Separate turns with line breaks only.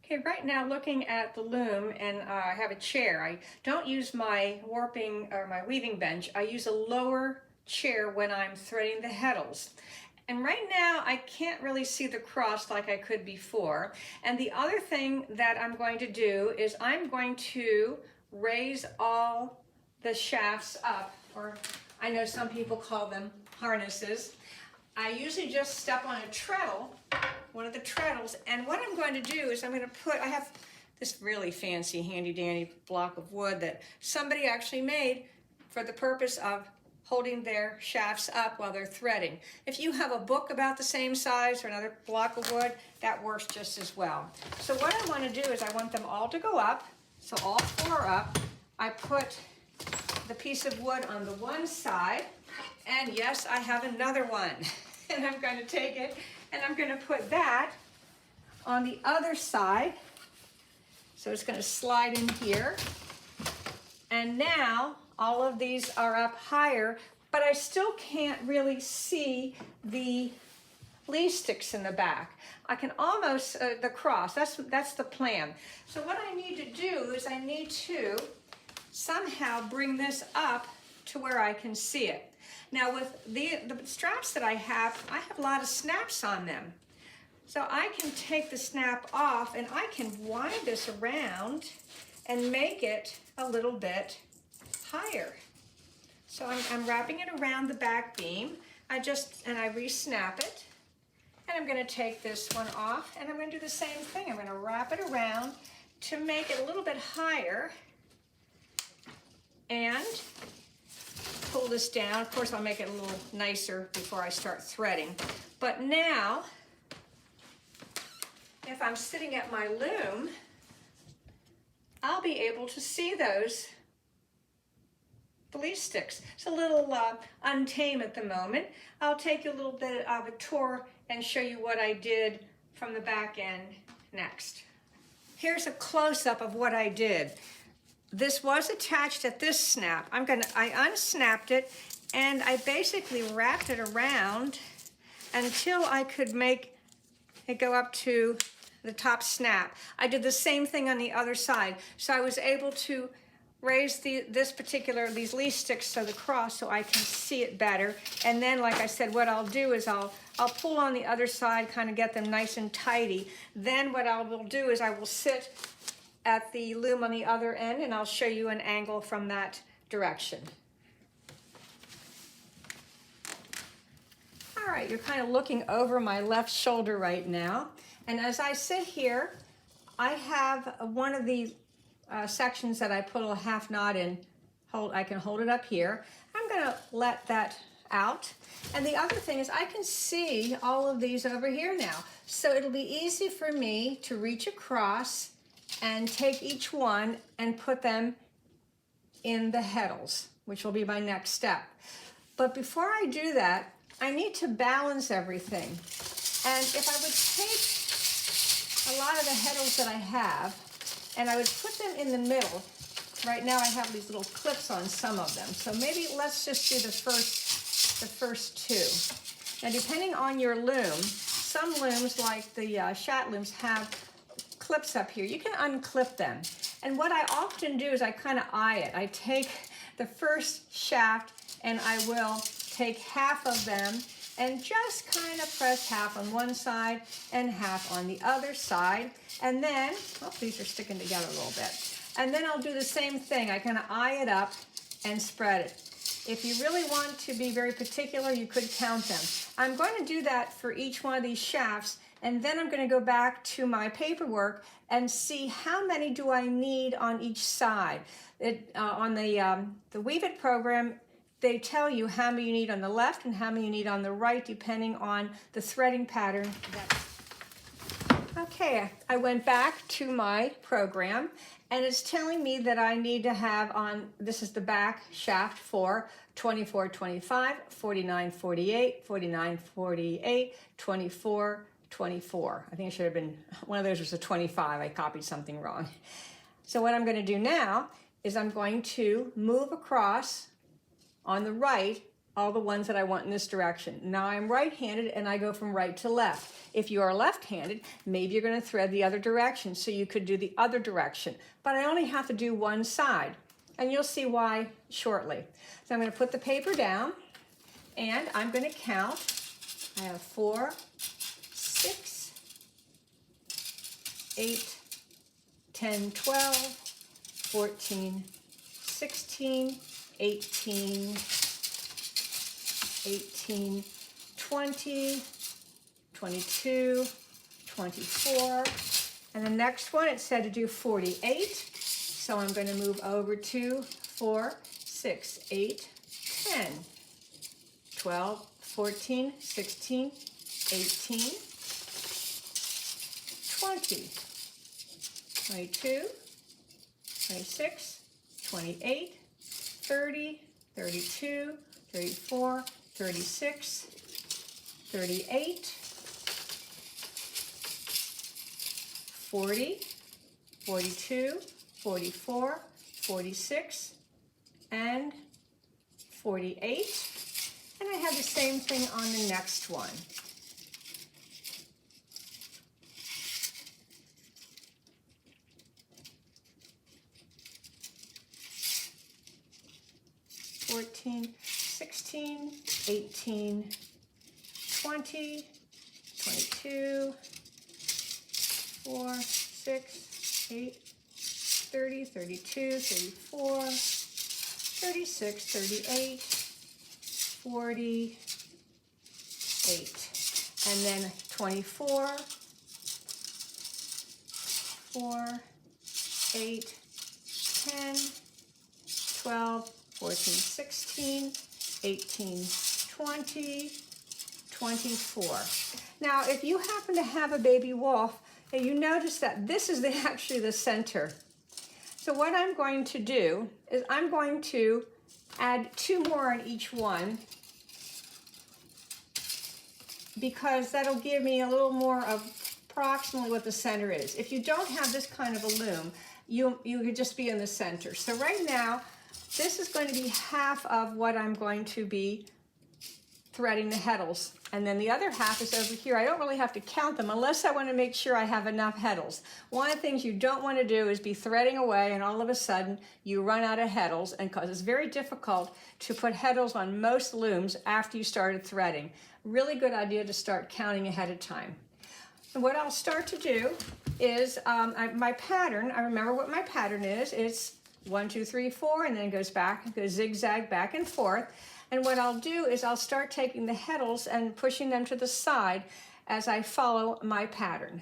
Okay, right now looking at the loom, and I have a chair. I don't use my warping or my weaving bench. I use a lower chair when I'm threading the heddles. And right now I can't really see the cross like I could before. And the other thing that I'm going to do is I'm going to raise all the shafts up, or I know some people call them harnesses. I usually just step on a treadle, one of the treadles, and what I'm going to do is I have this really fancy handy dandy block of wood that somebody actually made for the purpose of holding their shafts up while they're threading. If you have a book about the same size or another block of wood, that works just as well. So what I want to do is I want them all to go up, so all four are up. I put the piece of wood on the one side, and yes, I have another one. And I'm going to take it and I'm going to put that on the other side. So it's going to slide in here. And now all of these are up higher, but I still can't really see the leaf sticks in the back. I can almost, the cross, that's the plan. So what I need to do is I need to somehow bring this up to where I can see it. Now with the straps that I have a lot of snaps on them. So I can take the snap off and I can wind this around and make it a little bit higher. So I'm wrapping it around the back beam. I re-snap it. And I'm going to take this one off and I'm going to do the same thing. I'm going to wrap it around to make it a little bit higher and pull this down. Of course, I'll make it a little nicer before I start threading. But now, if I'm sitting at my loom, I'll be able to see those leaf sticks. It's a little untamed at the moment. I'll take a little bit of a tour and show you what I did from the back end next. Here's a close-up of what I did. This was attached at this snap. I unsnapped it and I basically wrapped it around until I could make it go up to the top snap. I did the same thing on the other side. So I was able to raise these leaf sticks to the cross so I can see it better. And then, like I said, what I'll do is I'll pull on the other side, kind of get them nice and tidy. Then what I will do is I will sit at the loom on the other end and I'll show you an angle from that direction. All right, you're kind of looking over my left shoulder right now. And as I sit here, I have one of the sections that I put a half knot in. I can hold it up here. I'm going to let that out. And the other thing is I can see all of these over here now. So it'll be easy for me to reach across and take each one and put them in the heddles, which will be my next step. But before I do that, I need to balance everything. And if I would take a lot of the heddles that I have, and I would put them in the middle. Right now I have these little clips on some of them. So maybe let's just do the first two. Now depending on your loom, some looms like the chat looms have clips up here. You can unclip them. And what I often do is I kind of eye it. I take the first shaft and I will take half of them and just kind of press half on one side and half on the other side. And then, oh, these are sticking together a little bit. And then I'll do the same thing. I kind of eye it up and spread it. If you really want to be very particular, you could count them. I'm going to do that for each one of these shafts, and then I'm going to go back to my paperwork and see how many do I need on each side. On the Weave It program, they tell you how many you need on the left and how many you need on the right, depending on the threading pattern. Okay, I went back to my program, and it's telling me that I need to have on, this is the back shaft for 24, 25, 49, 48, 49, 48, 24, 24. I think it should have been, one of those was a 25. I copied something wrong. So what I'm going to do now is I'm going to move across on the right all the ones that I want in this direction. Now I'm right-handed and I go from right to left. If you are left-handed, maybe you're going to thread the other direction, so you could do the other direction. But I only have to do one side, and you'll see why shortly. So I'm going to put the paper down, and I'm going to count. I have 4, 6, 8, 10, 12, 14, 16, 18, 18, 20, 22, 24, and the next one it said to do 48, so I'm going to move over to 4, 6, 8, 10, 12, 14, 16, 18, 20, 22, 26, 28, 30, 32, 34, 36, 38, 40, 42, 44, 46, and 48. And I have the same thing on the next one. (14, 16, 18, 20, 22, 4, 6, 8, 30, 32, 34, 36, 38, 48, and then 24, 4, 8, 10, 12, 14, 16, 18, 20, 24. Now, if you happen to have a baby wolf, you notice that this is actually the center. So what I'm going to do is I'm going to add 2 more on each one, because that'll give me a little more of approximately what the center is. If you don't have this kind of a loom, you could just be in the center. So right now, this is going to be half of what I'm going to be threading the heddles. And then the other half is over here. I don't really have to count them unless I want to make sure I have enough heddles. One of the things you don't want to do is be threading away and all of a sudden you run out of heddles, and because it's very difficult to put heddles on most looms after you started threading. Really good idea to start counting ahead of time. And what I'll start to do is my pattern, I remember what my pattern is. It's 1, 2, 3, 4, and then it goes back, it goes zigzag back and forth. And what I'll do is I'll start taking the heddles and pushing them to the side as I follow my pattern.